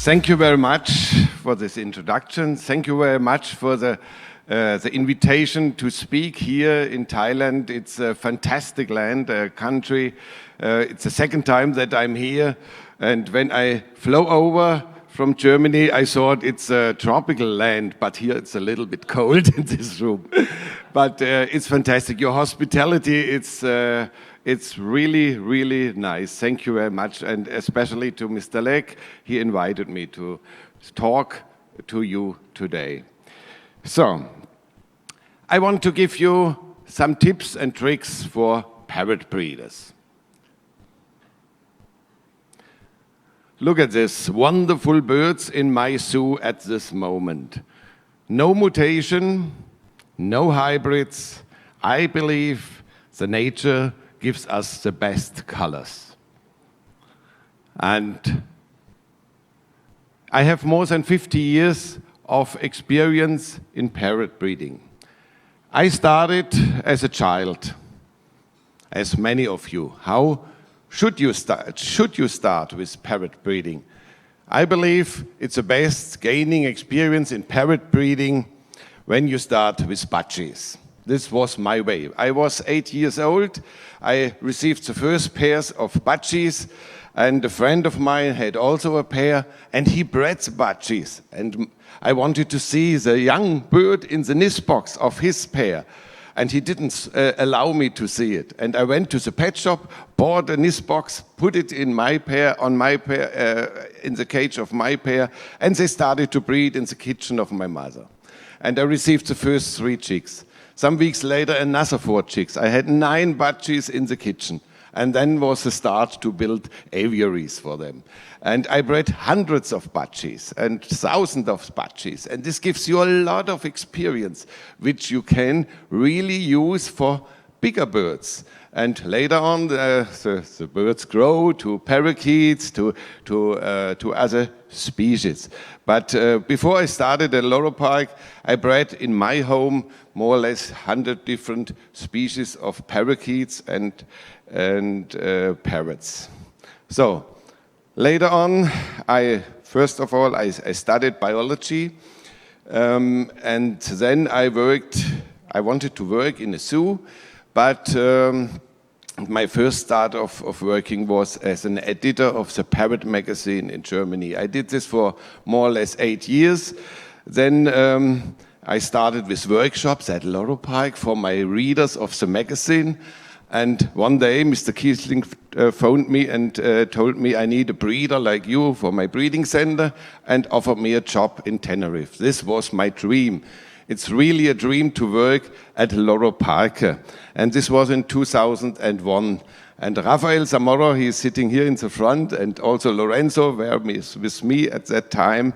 Thank you very much for this introduction. Thank you very much for the invitation to speak here in Thailand. It's a fantastic land, a country. It's the second time that I'm here. And when I flew over from Germany, I thought it's a tropical land, but here it's a little bit cold in this room. But it's fantastic. Your hospitality, it's really, really nice. Thank you very much, and especially to Mr. Lek. He invited me to talk to you today. So, I want to give you some tips and tricks for parrot breeders. Look at this, wonderful birds in my zoo at this moment. No mutation, no hybrids. I believe the nature gives us the best colors. And I have more than 50 years of experience in parrot breeding. I started as a child, as many of you. How should you start with parrot breeding? I believe it's the best gaining experience in parrot breeding when you start with budgies. This was my way. I was 8 years old. I received the first pairs of budgies, and a friend of mine had also a pair, and he bred budgies. And I wanted to see the young bird in the nest box of his pair, and he didn't allow me to see it. And I went to the pet shop, bought a nest box, put it in my pair, in the cage of my pair, and they started to breed in the kitchen of my mother. And I received the first 3 chicks. Some weeks later, another 4 chicks. I had 9 budgies in the kitchen. And then was the start to build aviaries for them. And I bred hundreds of budgies and thousands of budgies. And this gives you a lot of experience, which you can really use for bigger birds. And later on, the birds grow to parakeets, to other species. But before I started at Loro Park, I bred in my home more or less 100 different species of parakeets and parrots. So later on, first of all, I studied biology, and then I wanted to work in a zoo, but my first start of working was as an editor of the Parrot magazine in Germany. I did this for more or less 8 years. Then I started with workshops at Loro Park for my readers of the magazine. And one day, Mr. Kiesling phoned me and told me I need a breeder like you for my breeding center and offered me a job in Tenerife. This was my dream. It's really a dream to work at Loro Park. And this was in 2001. And Rafael Zamora, he is sitting here in the front, and also Lorenzo were with me at that time.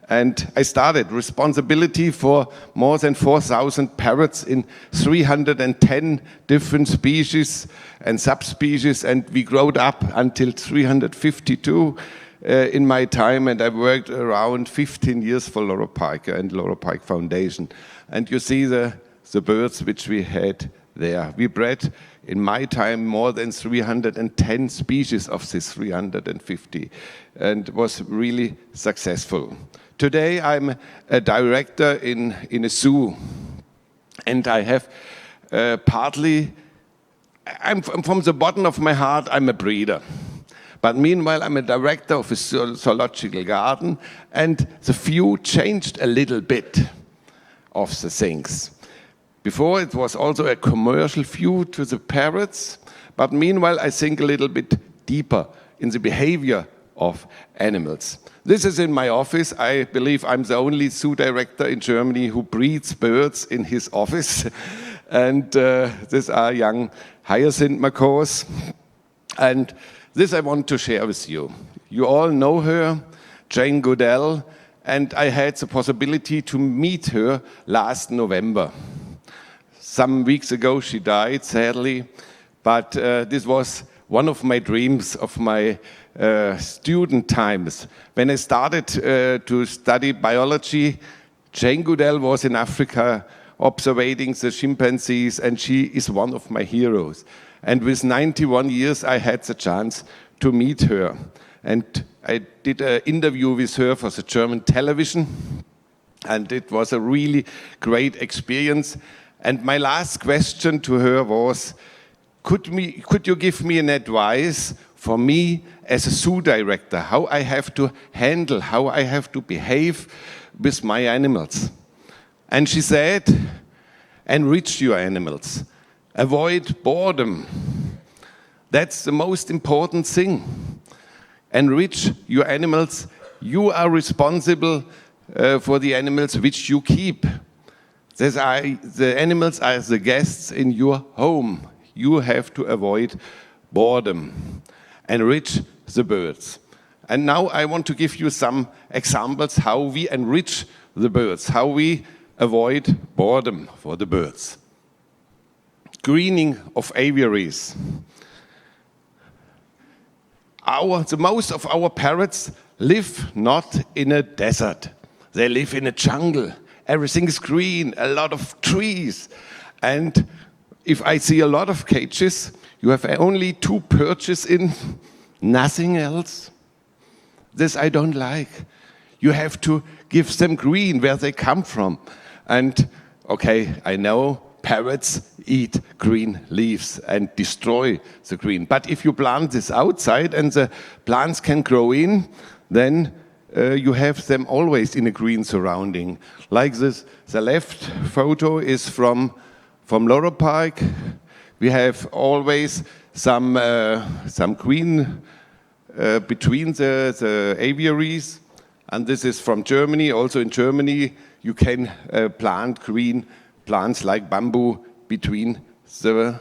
And I started responsibility for more than 4,000 parrots in 310 different species and subspecies, and we grew up until 352 in my time, and I worked around 15 years for Loro Park and Loro Park Foundation. And you see the birds which we had there. We bred in my time more than 310 species of this 350, and was really successful. Today I'm a director in a zoo, and I have I'm from the bottom of my heart, I'm a breeder. But meanwhile, I'm a director of a zoological garden, and the view changed a little bit of the things. Before, it was also a commercial view to the parrots, but meanwhile, I think a little bit deeper in the behavior of animals. This is in my office. I believe I'm the only zoo director in Germany who breeds birds in his office. And these are young hyacinth macaws. And this I want to share with you. You all know her, Jane Goodell, and I had the possibility to meet her last November. Some weeks ago she died, sadly, but this was one of my dreams of my student times. When I started to study biology, Jane Goodell was in Africa observing the chimpanzees, and she is one of my heroes. And with 91 years, I had the chance to meet her. And I did an interview with her for the German television, and it was a really great experience. And my last question to her was, could you give me an advice for me as a zoo director, how I have to handle, how I have to behave with my animals? And she said, enrich your animals, avoid boredom. That's the most important thing. Enrich your animals. You are responsible for the animals which you keep. The animals are the guests in your home. You have to avoid boredom. Enrich the birds. And now I want to give you some examples how we enrich the birds, how we avoid boredom for the birds. Greening of aviaries. Most of our parrots live not in a desert. They live in a jungle. Everything is green, a lot of trees. And if I see a lot of cages, you have only 2 perches in, nothing else. This I don't like. You have to give them green where they come from. And okay, I know parrots eat green leaves and destroy the green. But if you plant this outside and the plants can grow in, then you have them always in a green surrounding. Like this, the left photo is from Loro Park. We have always some green between the aviaries. And this is from Germany. Also in Germany, you can plant green plants like bamboo between the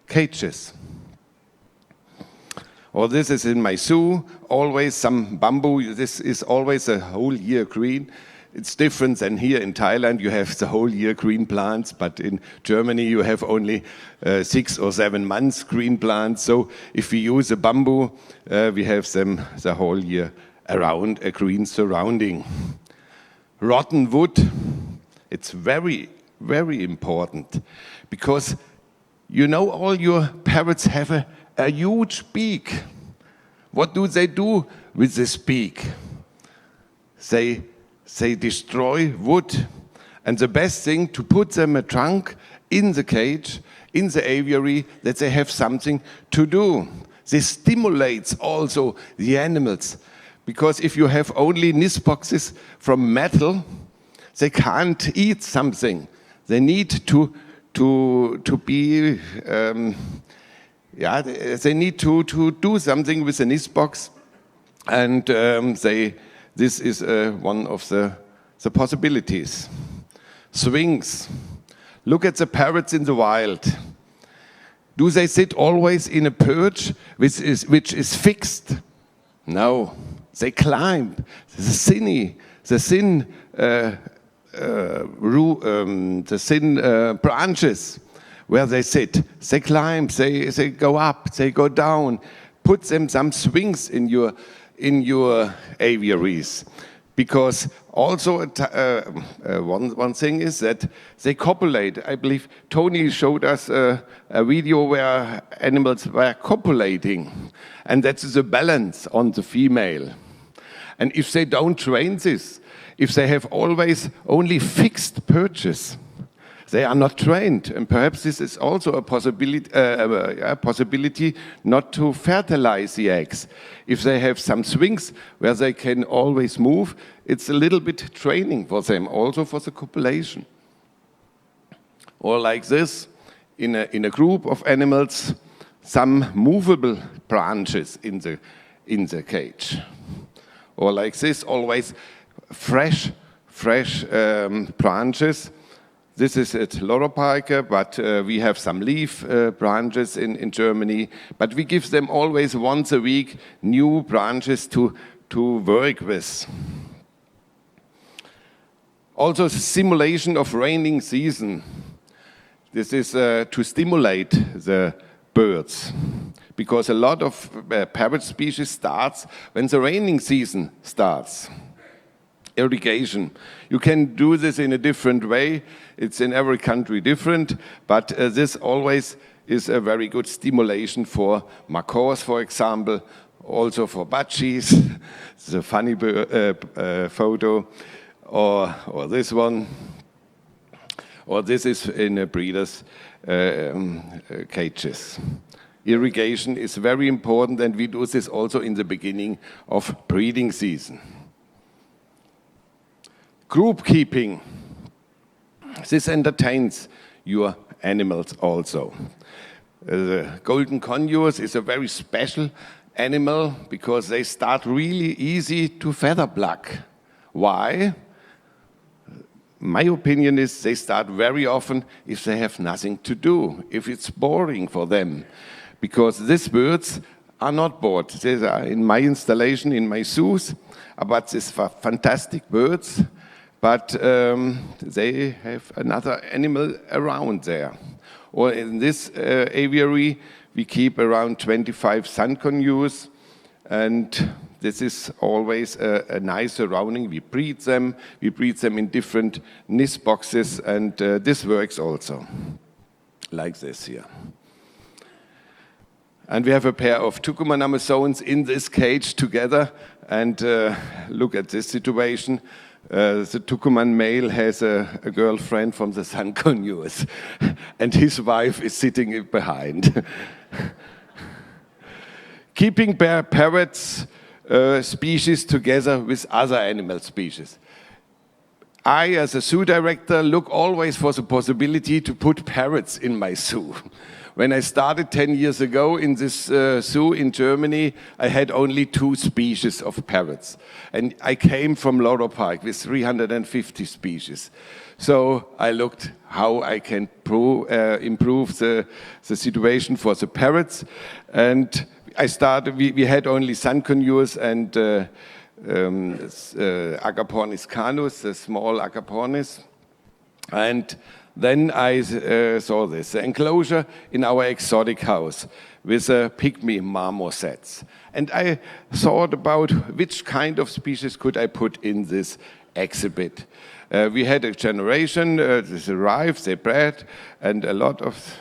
cages. Or this is in my zoo, always some bamboo. This is always a whole year green. It's different than here in Thailand. You have the whole year green plants, but in Germany you have only 6 or 7 months green plants. So if we use a bamboo, we have them the whole year around a green surrounding. Rotten wood, it's very, very important because you know all your parrots have a huge beak. What do with this beak? They destroy wood. And the best thing to put them a trunk in the cage, in the aviary, that they have something to do. This stimulates also the animals. Because if you have only nest boxes from metal, they can't eat something. They need to be, they need to do something with the nest box, and this is one of the possibilities. Swings. Look at the parrots in the wild. Do they sit always in a perch which is fixed? No, they climb. The thin branches where they sit. They climb, they go up, they go down. Put them some swings in your aviaries. Because also one thing is that they copulate. I believe Tony showed us a video where animals were copulating. And that is a balance on the female. And if they don't train this, if they have always only fixed perches, they are not trained. And perhaps this is also a possibility not to fertilize the eggs. If they have some swings where they can always move, it's a little bit training for them, also for the copulation. Or like this, in a group of animals, some movable branches in the cage. Or like this, always fresh branches. This is at Loroparke, but we have some leaf branches in Germany. But we give them always once a week new branches to work with. Also, simulation of raining season. This is to stimulate the birds, because a lot of parrot species starts when the raining season starts. Irrigation. You can do this in a different way. It's in every country different, but this always is a very good stimulation for macaws, for example, also for budgies. It's a funny photo, or this one, or this is in breeders' cages. Irrigation is very important, and we do this also in the beginning of breeding season. Group keeping. This entertains your animals also. The golden conures is a very special animal because they start really easy to feather pluck. Why? My opinion is they start very often if they have nothing to do, if it's boring for them. Because these birds are not bored. They are in my installation, in my zoos, but these fantastic birds, but they have another animal around there. Or in this aviary, we keep around 25 sun conures, and this is always a nice surrounding. We breed them in different nest boxes, and this works also, like this here. And we have a pair of Tucuman Amazons in this cage together, and look at this situation. The Tucuman male has a girlfriend from the sun conures, and his wife is sitting behind. Keeping parrots species together with other animal species. I, as a zoo director, look always for the possibility to put parrots in my zoo. When I started 10 years ago in this zoo in Germany, I had only 2 species of parrots. And I came from Loro Park with 350 species. So I looked how I can improve the situation for the parrots. And I started, we had only sun conures and Agapornis canus, the small Agapornis. And then I saw this, the enclosure in our exotic house with pygmy marmosets. And I thought about which kind of species could I put in this exhibit. We had a generation, this arrived, they bred, and a lot of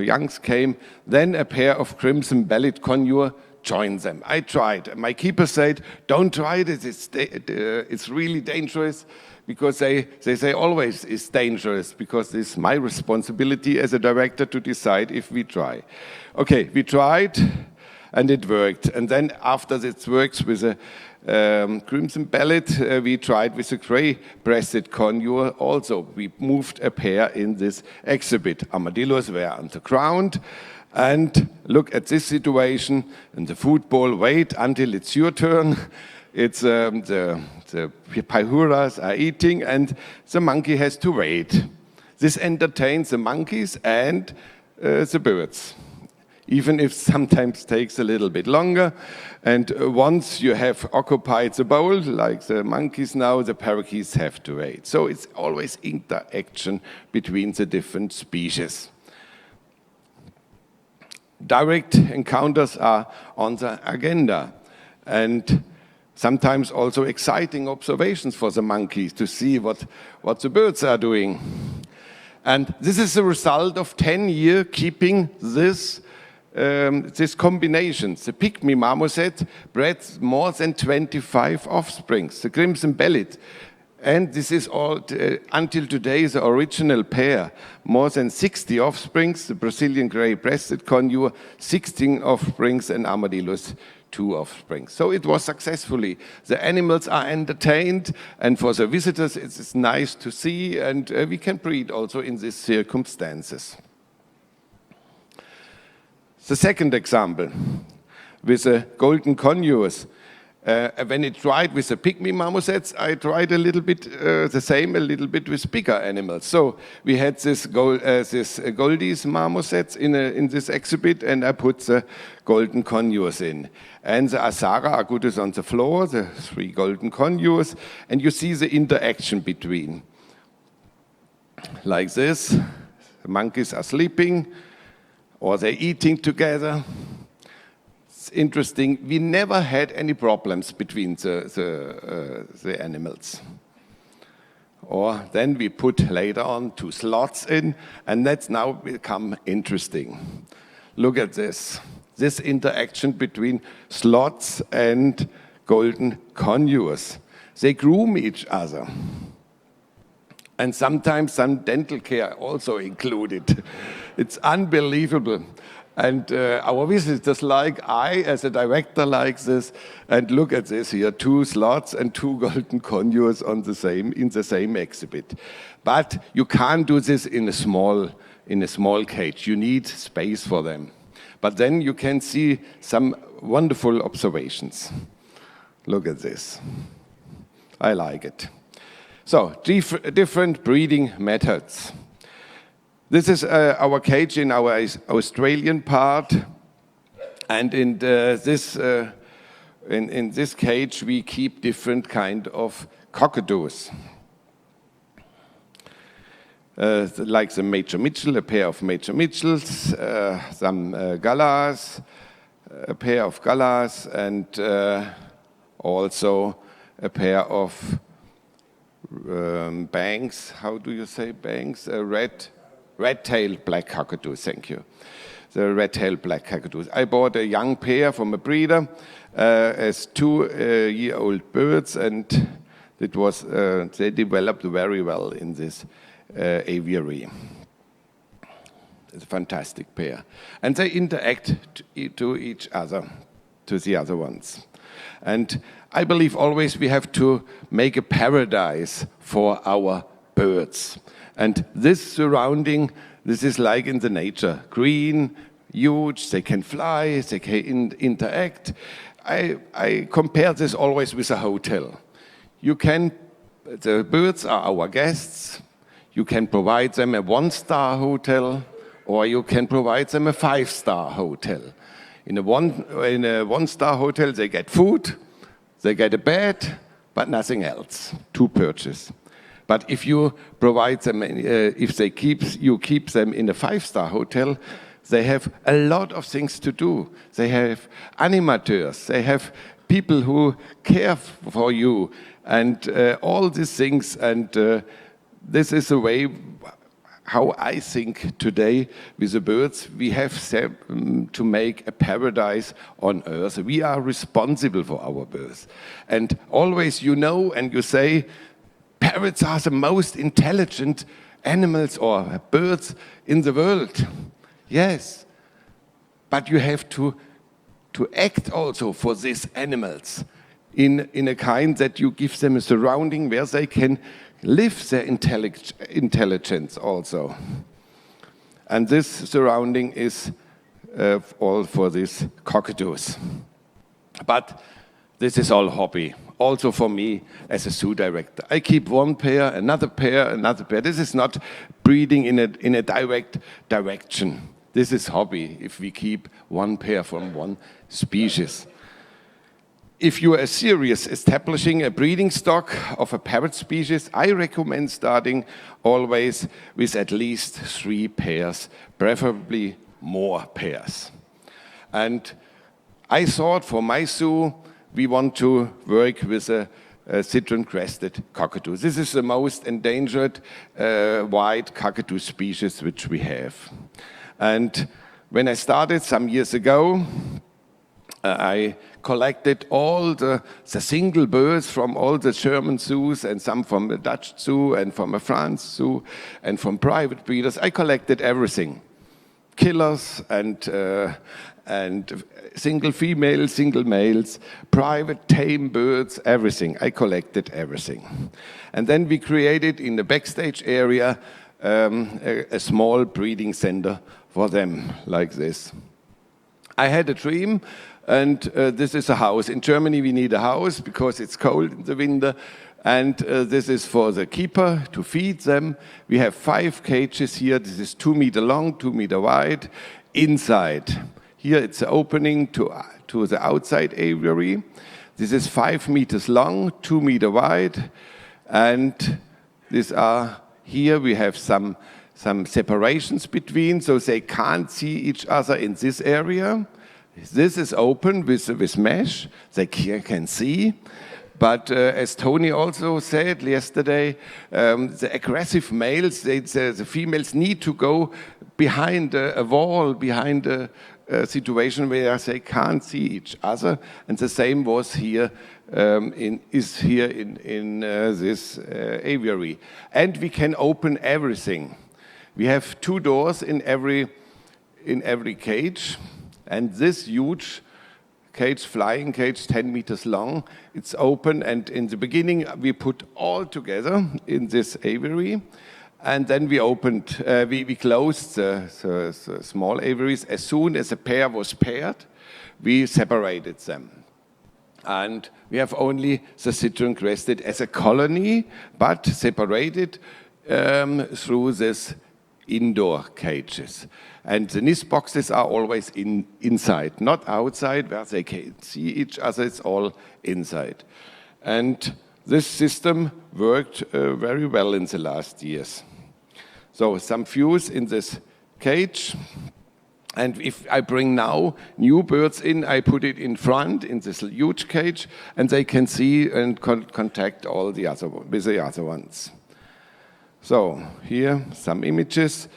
youngs came. Then a pair of crimson-bellied conure joined them. I tried. My keeper said, don't try this, it's really dangerous. Because they say always it's dangerous, because it's my responsibility as a director to decide if we try. Okay, we tried, and it worked. And then after it works with a crimson-bellied, we tried with a gray-breasted conure also. We moved a pair in this exhibit. Armadillos were on the ground. And look at this situation, and the football, wait until it's your turn. It's the Paihuras are eating, and the monkey has to wait. This entertains the monkeys and the birds, even if sometimes takes a little bit longer. And once you have occupied the bowl, like the monkeys now, the parakeets have to wait. So it's always interaction between the different species. Direct encounters are on the agenda, and sometimes also exciting observations for the monkeys to see what the birds are doing. And this is the result of 10 years keeping this combination. The pygmy marmoset bred more than 25 offsprings, the crimson-bellied. And this is all, until today, the original pair. More than 60 offsprings, the Brazilian gray-breasted conure, 16 offsprings, and armadillos, 2 offspring. So it was successfully. The animals are entertained, and for the visitors it's nice to see, and we can breed also in these circumstances. The second example, with the golden conures. When it tried with the pygmy marmosets, I tried a little bit the same, a little bit with bigger animals. So we had this Goldies marmosets in this exhibit, and I put the golden conures in. And the Asara agudis on the floor, the 3 golden conures, and you see the interaction between. Like this, the monkeys are sleeping, or they're eating together. Interesting, we never had any problems between the animals. Or then we put later on 2 slots in, and that's now become interesting. Look at this. this interaction between sloths and golden conures. They groom each other. And sometimes some dental care also included. It's unbelievable. And our visitors I, as a director, like this. And look at this here, 2 sloths and 2 golden conures in the same exhibit. But you can't do this in a small cage. You need space for them. But then you can see some wonderful observations. Look at this. I like it. So, different breeding methods. This is our cage in our Australian part, and in this cage we keep different kind of cockatoos. Like the Major Mitchell, a pair of Major Mitchells, some galahs, a pair of galahs, and also a pair of banks. How do you say banks? Red-tailed black cockatoos, thank you. The red-tailed black cockatoos. I bought a young pair from a breeder as 2-year-old birds, and it was they developed very well in this aviary. It's a fantastic pair. And they interact to each other, to the other ones. And I believe always we have to make a paradise for our birds. And this surrounding, this is like in the nature, green, huge, they can fly, they can interact. I compare this always with a hotel. The birds are our guests. You can provide them a 1-star hotel, or you can provide them a 5-star hotel. In a 1-star hotel, they get food, they get a bed, but nothing else to purchase. But if you provide them, you keep them in a 5-star hotel, they have a lot of things to do. They have animateurs, they have people who care for you, and all these things. And this is the way how I think today with the birds. We have to make a paradise on earth. We are responsible for our birds. And always and you say, parrots are the most intelligent animals or birds in the world. Yes, but you have to act also for these animals in a kind that you give them a surrounding where they can live their intelligence also. And this surrounding is all for these cockatoos. But this is all hobby. Also for me as a zoo director. I keep one pair, another pair, another pair. This is not breeding in a direct direction. This is hobby if we keep one pair from one species. If you are serious establishing a breeding stock of a parrot species, I recommend starting always with at least 3 pairs, preferably more pairs. And I thought for my zoo, we want to work with a citron-crested cockatoo. This is the most endangered white cockatoo species which we have. And when I started some years ago, I collected all the single birds from all the German zoos and some from the Dutch zoo and from a France zoo and from private breeders. I collected everything. Killers and single females, single males, private tame birds, everything. I collected everything. And then we created in the backstage area a small breeding center for them, like this. I had a dream, and this is a house. In Germany we need a house because it's cold in the winter, and this is for the keeper to feed them. We have 5 cages here. This is 2 meter long, 2 meter wide, inside. Here it's an opening to the outside aviary. This is 5 meters long, 2 meter wide, and here we have some separations between, so they can't see each other in this area. This is open with mesh. They can see. But as Tony also said yesterday, the aggressive males, the females need to go behind a wall, behind situation where they can't see each other, and the same was here in this aviary. And we can open everything. We have 2 doors in every cage, and this huge cage, flying cage, 10 meters long, it's open, and in the beginning we put all together in this aviary, and then we closed the small aviaries. As soon as a pair was paired, we separated them. And we have only the citron-crested as a colony, but separated through this indoor cages. And the nest boxes are always inside, not outside where they can see each other, it's all inside. And this system worked very well in the last years. So some views in this cage. And if I bring now new birds in, I put it in front in this huge cage, and they can see and contact all the other ones. So here some images,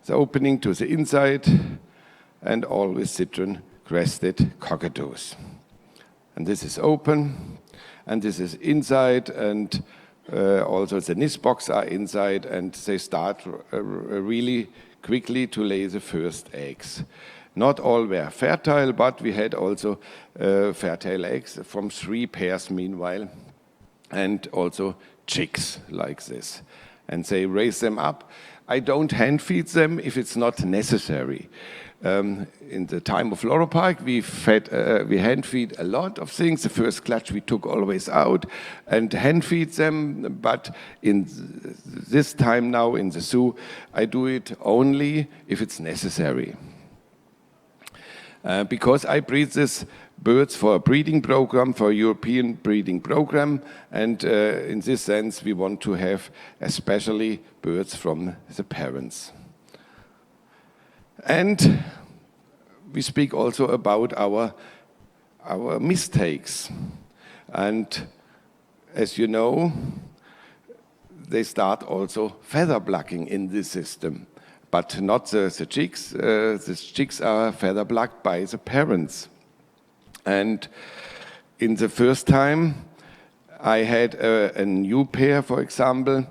the opening to the inside, and all with citron-crested cockatoos. And this is open, and this is inside, and also the nest box are inside, and they start really quickly to lay the first eggs. Not all were fertile, but we had also fertile eggs from 3 pairs meanwhile, and also chicks like this. And they raise them up. I don't hand feed them if it's not necessary. In the time of Loro Park, we hand feed a lot of things. The first clutch we took always out and hand feed them. But in this time now in the zoo, I do it only if it's necessary. Because I breed these birds for a breeding program, for a European breeding program, and in this sense we want to have especially birds from the parents. And we speak also about our mistakes. And as you know, they start also feather plucking in this system. But not the chicks. The chicks are feather plucked by the parents. And in the first time, I had a new pair, for example.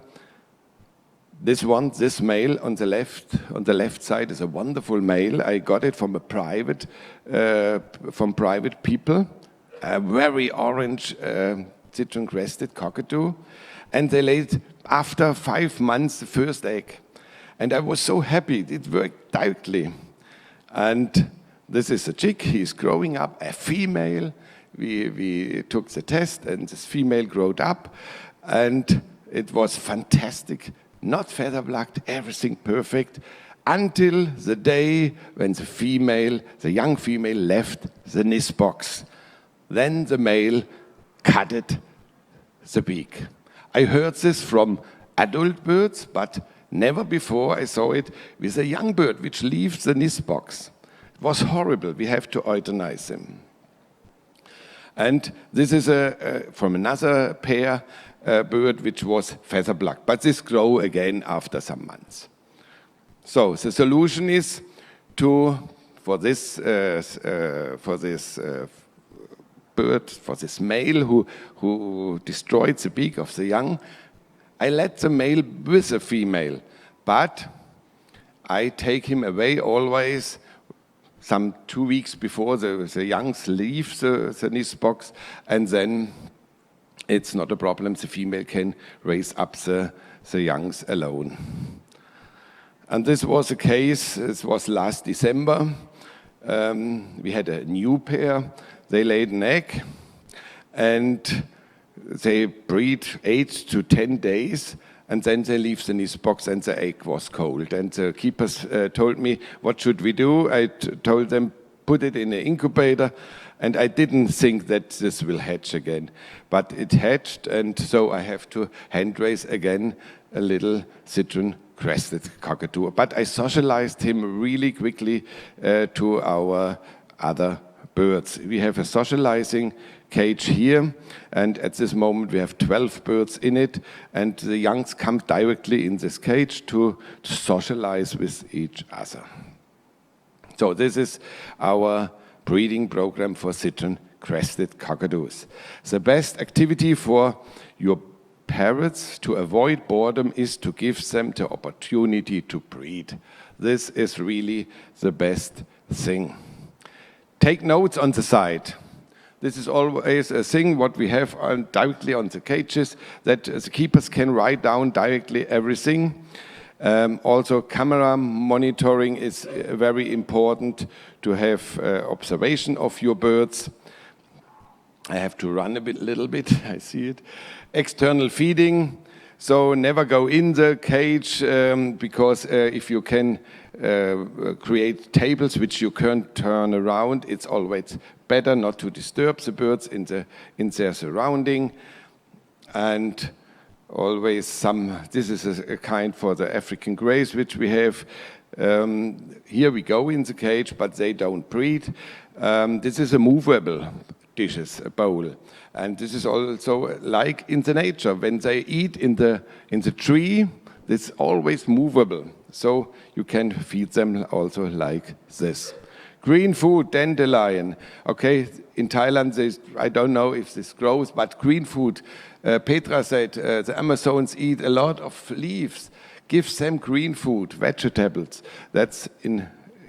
This male on the left side is a wonderful male. I got it from private people. A very orange citron-crested cockatoo, and they laid after 5 months the first egg. And I was so happy, it worked directly. And this is a chick, he's growing up, a female. We took the test, and this female growed up, and it was fantastic. Not feather plucked, everything perfect, until the day when the young female left the nest box. Then the male cut the beak. I heard this from adult birds, but never before I saw it with a young bird which leaves the nest box. It was horrible. We have to euthanize him. And this is from another pair bird which was feather plucked, but this grow again after some months. So the solution is for this bird, for this male who destroyed the beak of the young, I let the male with the female, but I take him away always some 2 weeks before the youngs leave the nest box, and then it's not a problem. The female can raise up the youngs alone. And this was a case, this was last December. We had a new pair. They laid an egg, and they breed 8 to 10 days, and then they leave the nest box, and the egg was cold. And the keepers told me, what should we do? I told them, put it in an incubator, and I didn't think that this will hatch again. But it hatched, and so I have to hand raise again a little citron-crested cockatoo. But I socialized him really quickly to our other birds. We have a socializing cage here, and at this moment we have 12 birds in it, and the youngs come directly in this cage to socialize with each other. So this is our breeding program for citron-crested cockatoos. The best activity for your parrots to avoid boredom is to give them the opportunity to breed. This is really the best thing. Take notes on the side. This is always a thing what we have directly on the cages, that the keepers can write down directly everything. Also, camera monitoring is very important to have observation of your birds. I have to run a little bit, I see it. External feeding, so never go in the cage because if you can create tables which you can't turn around, it's always better not to disturb the birds in their surrounding. And always this is a kind for the African greys which we have. Here we go in the cage, but they don't breed. This is a movable dishes, a bowl. And this is also like in the nature. When they eat in the tree, it's always movable. So you can feed them also like this. Green food, dandelion. Okay, in Thailand, I don't know if this grows, but green food. Petra said the Amazons eat a lot of leaves. Give them green food, vegetables. That's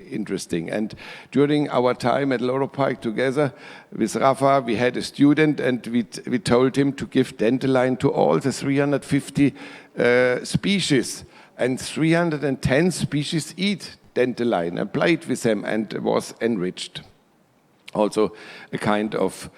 interesting. And during our time at Loro Park together with Rafa, we had a student and we told him to give dandelion to all the 350 species. And 310 species eat dandelion and played with them and was enriched. Also a kind of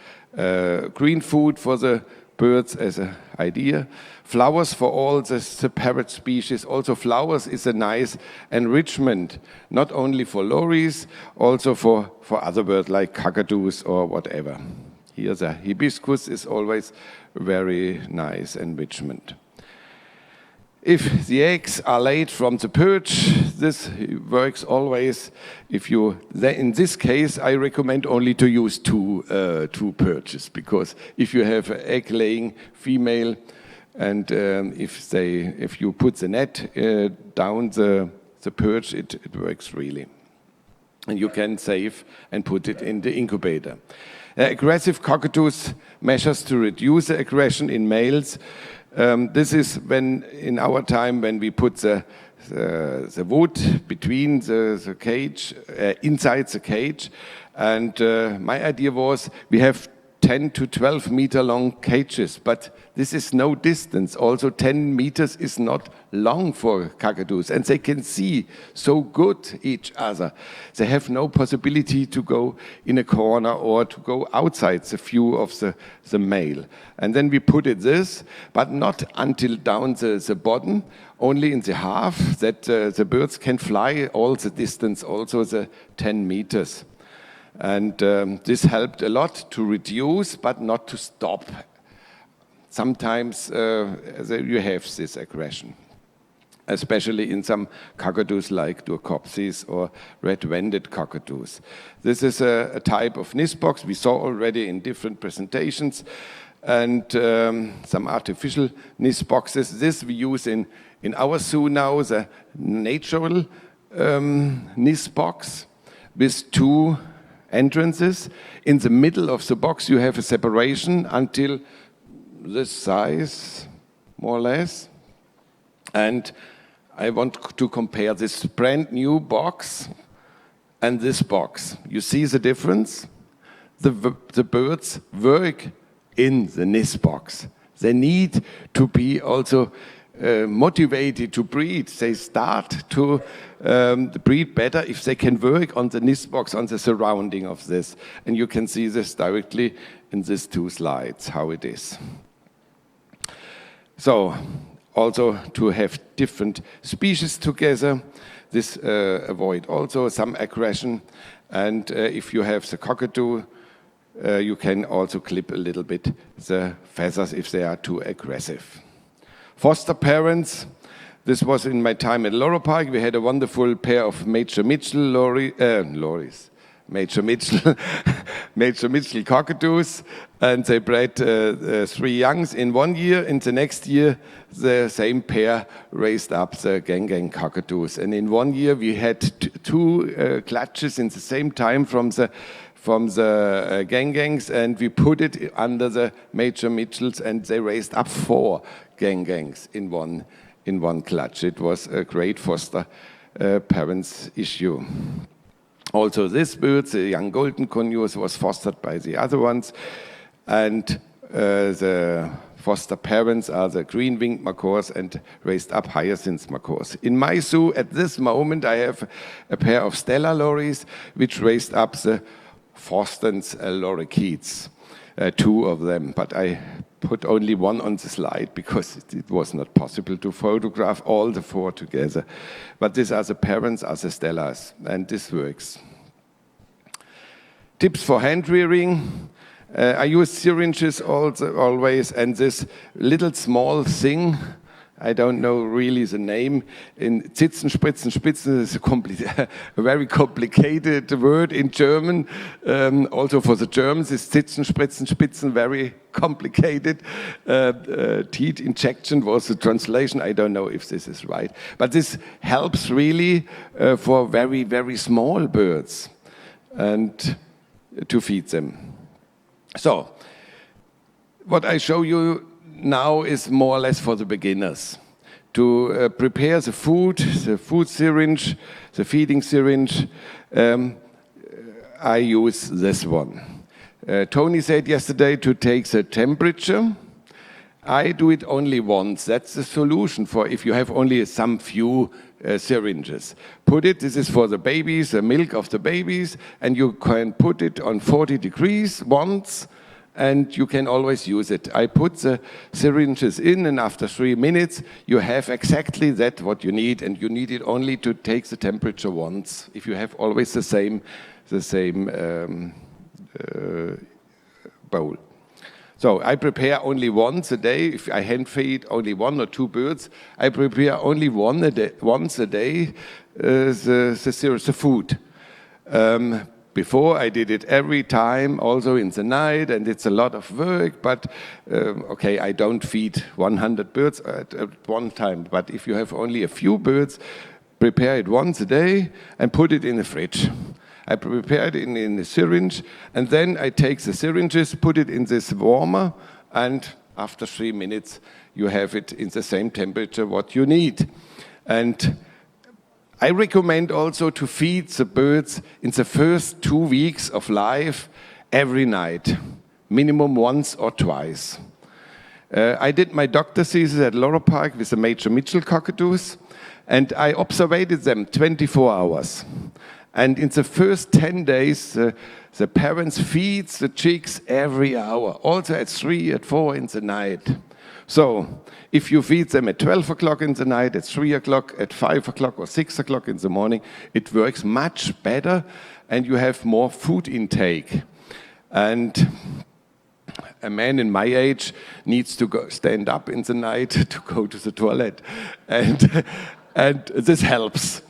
green food for the birds as an idea. Flowers for all the parrot species. Also flowers is a nice enrichment, not only for lories, also for other birds like cockatoos or whatever. Here the hibiscus is always very nice enrichment. If the eggs are laid from the perch, this works always. In this case, I recommend only to use two perches, because if you have an egg-laying female, and if you put the net down the perch, it works really, and you can save and put it in the incubator. Aggressive cockatoos measures to reduce the aggression in males. This is when, in our time, when we put the wood between the cage, inside the cage, and my idea was we have 10 to 12 meter long cages, but this is no distance. Also 10 meters is not long for cockatoos, and they can see so good each other. They have no possibility to go in a corner or to go outside the view of the male. And then we put it this, but not until down the bottom, only in the half, that the birds can fly all the distance, also the 10 meters. And this helped a lot to reduce, but not to stop. Sometimes you have this aggression, especially in some cockatoos like Durkopsis or red-wended cockatoos. This is a type of nest box we saw already in different presentations, and some artificial nest boxes. This we use in our zoo now, the natural nest box with two entrances. In the middle of the box you have a separation until this size, more or less. And I want to compare this brand new box and this box. You see the difference? The birds work in the nest box. They need to be also motivated to breed. They start to breed better if they can work on the nest box, on the surrounding of this. And you can see this directly in these two slides, how it is. So, also to have different species together, this avoid also some aggression. And if you have the cockatoo, you can also clip a little bit the feathers if they are too aggressive. Foster parents, this was in my time at Loro Park. We had a wonderful pair of Major Mitchell lorries. Major Mitchell Major Mitchell cockatoos, and they bred 3 youngs in 1 year. In the next year, the same pair raised up the gang cockatoos. And in 1 year, we had 2 clutches in the same time from the gangs, and we put it under the Major Mitchells, and they raised up 4 gangs in one clutch. It was a great foster parents issue. Also, this bird, the young golden conures, was fostered by the other ones, and the foster parents are the green-winged macaws and raised up hyacinth macaws. In my zoo, at this moment, I have a pair of Stella lorries, which raised up the Forstens lorikeets, 2 of them, but I put only 1 on the slide because it was not possible to photograph all the 4 together. But these are the parents, are the Stellas, and this works. Tips for hand rearing. I use syringes always, and this little small thing, I don't know really the name, in Zitzen, Spritzen, Spitzen is a very complicated word in German. Also for the Germans, is Zitzen, Spritzen, Spitzen very complicated. Teat injection was the translation. I don't know if this is right. But this helps really for very, very small birds and to feed them. So, what I show you now is more or less for the beginners. To prepare the food syringe, the feeding syringe, I use this one. Tony said yesterday to take the temperature. I do it only once. That's the solution for if you have only some few syringes. This is for the babies, the milk of the babies, and you can put it on 40 degrees once, and you can always use it. I put the syringes in, and after 3 minutes, you have exactly that what you need, and you need it only to take the temperature once. If you have always the same bowl. So I prepare only once a day. If I hand feed only 1 or 2 birds, I prepare only once a day the food. Before I did it every time, also in the night, and it's a lot of work, but okay, I don't feed 100 birds at one time, but if you have only a few birds, prepare it once a day and put it in the fridge. I prepare it in the syringe, and then I take the syringes, put it in this warmer, and after 3 minutes, you have it in the same temperature what you need. And I recommend also to feed the birds in the first 2 weeks of life every night, minimum once or twice. I did my doctor thesis at Laurel Park with the Major Mitchell cockatoos, and I observed them 24 hours. And in the first 10 days, the parents feed the chicks every hour, also at 3, at 4 in the night. So if you feed them at 12 o'clock in the night, at 3 o'clock, at 5 o'clock or 6 o'clock in the morning, it works much better and you have more food intake. And a man in my age needs to stand up in the night to go to the toilet. And this helps.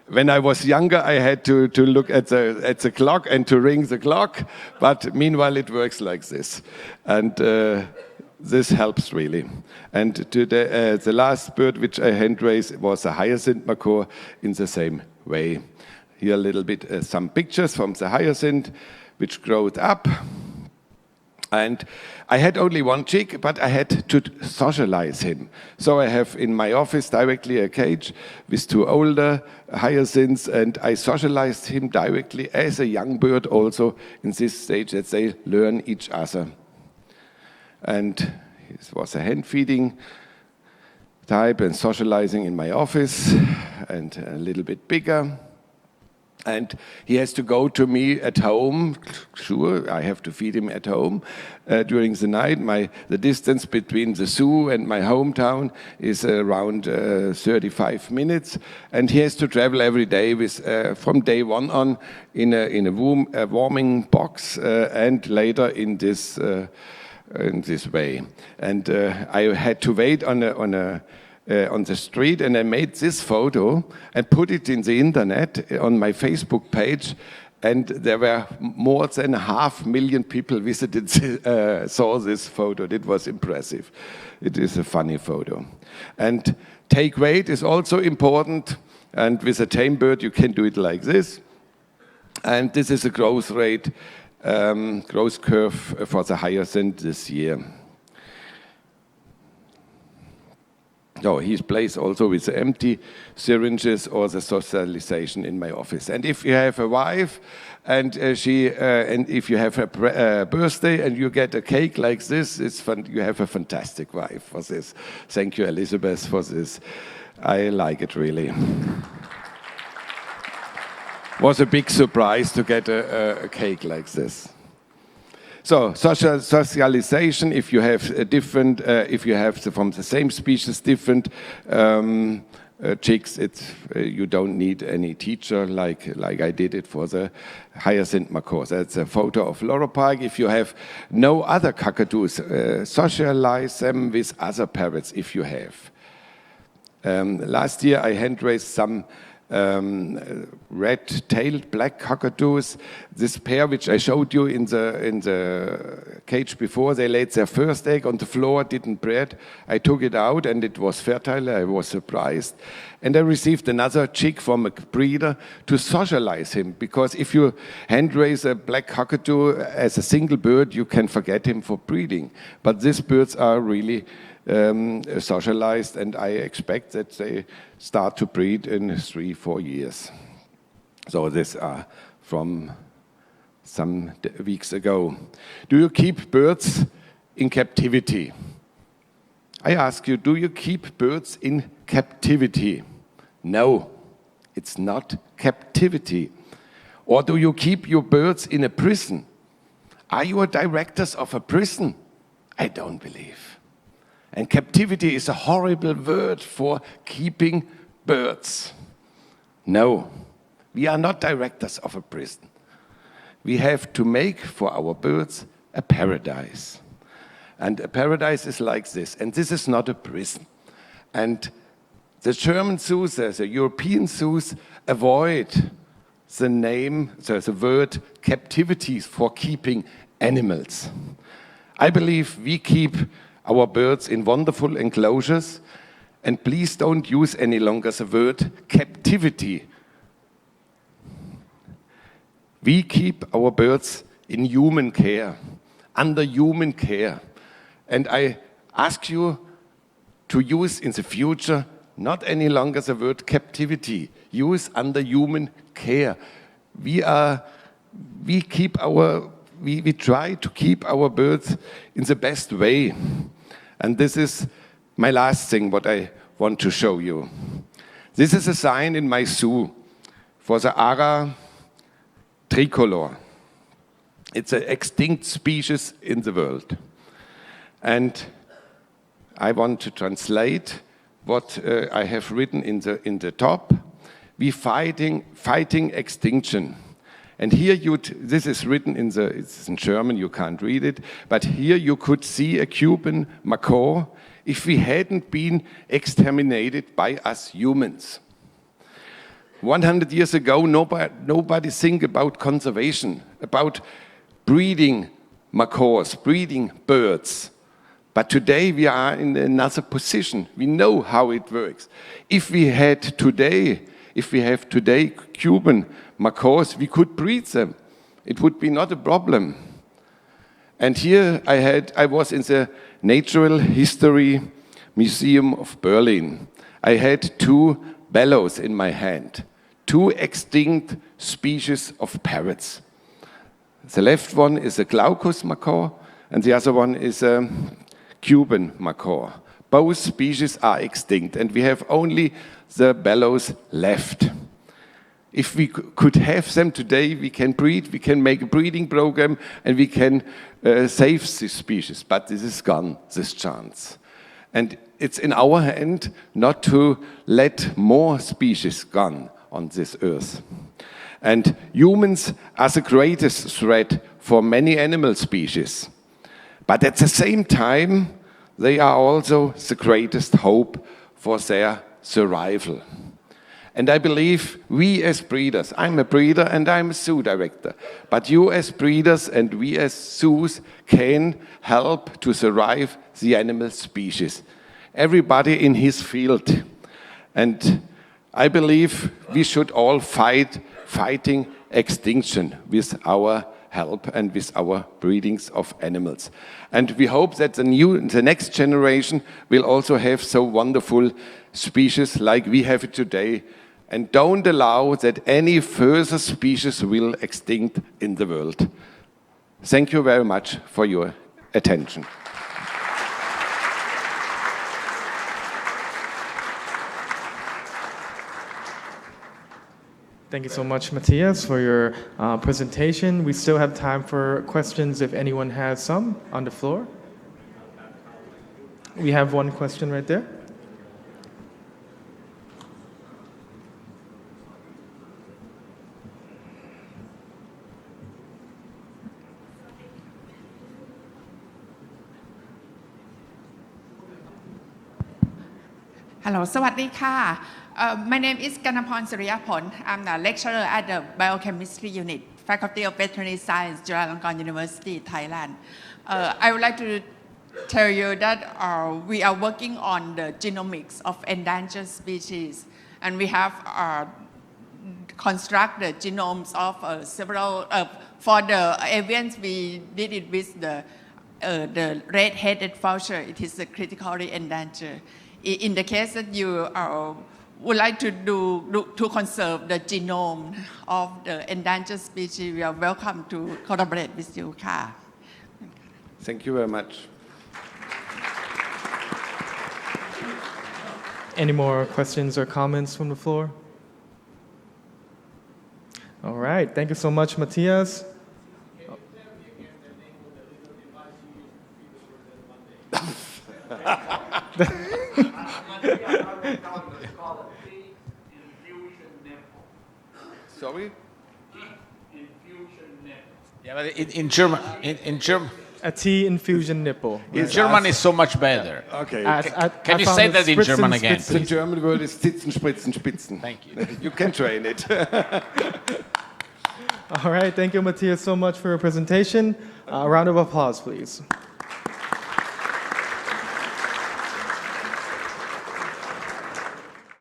When I was younger, I had to look at the clock and to ring the clock, but meanwhile it works like this. And this helps really. And today, the last bird which I hand raised was a hyacinth macaw in the same way. Here a little bit some pictures from the hyacinth which growed up. And I had only 1 chick, but I had to socialize him. So I have in my office directly a cage with 2 older hyacinths, and I socialized him directly as a young bird also in this stage that they learn each other. And this was a hand feeding type and socializing in my office and a little bit bigger. And he has to go to me at home. Sure, I have to feed him at home during the night. The distance between the zoo and my hometown is around 35 minutes. And he has to travel every day from day 1 on in a warming box and later in this way. And I had to wait on the street, and I made this photo and put it in the internet on my Facebook page, And there were more than 500,000 people saw this photo. It was impressive. It is a funny photo. And take weight is also important. And with a tame bird, you can do it like this. And this is a growth rate, growth curve for the hyacinth this year. So he plays also with the empty syringes or the socialization in my office. And if you have a wife and and if you have a birthday and you get a cake like this, it's fun. You have a fantastic wife for this. Thank you, Elizabeth, for this. I like it really. Was a big surprise to get a cake like this. So socialization, if you have if you have from the same species different chicks, you don't need any teacher like I did it for the hyacinth macaws. That's a photo of Loro Park. If you have no other cockatoos, socialize them with other parrots if you have. Last year I hand raised some red-tailed black cockatoos. This pair, which I showed you in the cage before, they laid their first egg on the floor, didn't breed. I took it out and it was fertile. I was surprised. And I received another chick from a breeder to socialize him, because if you hand raise a black cockatoo as a single bird, you can forget him for breeding. But these birds are really socialized, and I expect that they start to breed in 3-4 years. So these are from some weeks ago. Do you keep birds in captivity? I ask you, do you keep birds in captivity? No, it's not captivity. Or do you keep your birds in a prison? Are you a directors of a prison? I don't believe. And captivity is a horrible word for keeping birds. No, we are not directors of a prison. We have to make for our birds a paradise. And a paradise is like this. And this is not a prison. And the German zoos, the European zoos, avoid the word captivity for keeping animals. I believe we keep our birds in wonderful enclosures, and please don't use any longer the word captivity. We keep our birds in human care, under human care. And I ask you to use in the future not any longer the word captivity. Use under human care. We try to keep our birds in the best way. And this is my last thing what I want to show you. This is a sign in my zoo for the Ara tricolor. It's an extinct species in the world. And I want to translate what I have written in the top. We fighting extinction. And here this is written it's in German, you can't read it, but here you could see a Cuban macaw if we hadn't been exterminated by us humans. 100 years ago, nobody think about conservation, about breeding macaws, breeding birds. But today we are in another position. We know how it works. If we have today Cuban macaws, we could breed them. It would be not a problem. And here I was in the Natural History Museum of Berlin. I had 2 bellows in my hand, 2 extinct species of parrots. The left one is a glaucous macaw, and the other one is a Cuban macaw. Both species are extinct, and we have only the bellows left. If we could have them today, we can breed, we can make a breeding program, and we can save this species. But this is gone, this chance. And it's in our hand not to let more species gone on this earth. And humans are the greatest threat for many animal species. But at the same time, they are also the greatest hope for their survival. And I believe we as breeders, I'm a breeder and I'm a zoo director, but you as breeders and we as zoos can help to survive the animal species. Everybody in his field. And I believe we should all fighting extinction with our help and with our breedings of animals. And we hope that the next generation will also have so wonderful species like we have it today, and don't allow that any further species will extinct in the world. Thank you very much for your attention. Thank you so much, Matthias, for your presentation. We still have time for questions if anyone has some on the floor. We have one question right there. Hello, สวัสดีค่ะ My name is Ganapon Suriyapon. I'm the lecturer at the Biochemistry Unit, Faculty of Veterinary Science, Chulalongkorn University, Thailand. I would like to tell you that we are working on the genomics of endangered species, and we have construct the genomes of several. For the avians, we did it with the red-headed vulture. It is critically endangered. In the case that you would like to conserve the genome of the endangered species, we are welcome to collaborate with you. Thank you very much. Any more questions or comments from the floor? All right. Thank you so much, Matthias. Sorry? Yeah, but in German, A tea infusion nipple. in German is so much better. Okay. Can you say that in German again, The German word is Sitzen, Spritzen, Spitzen. Thank you. You can train it. All right. Thank you, Matthias, so much for your presentation. A round of applause, please.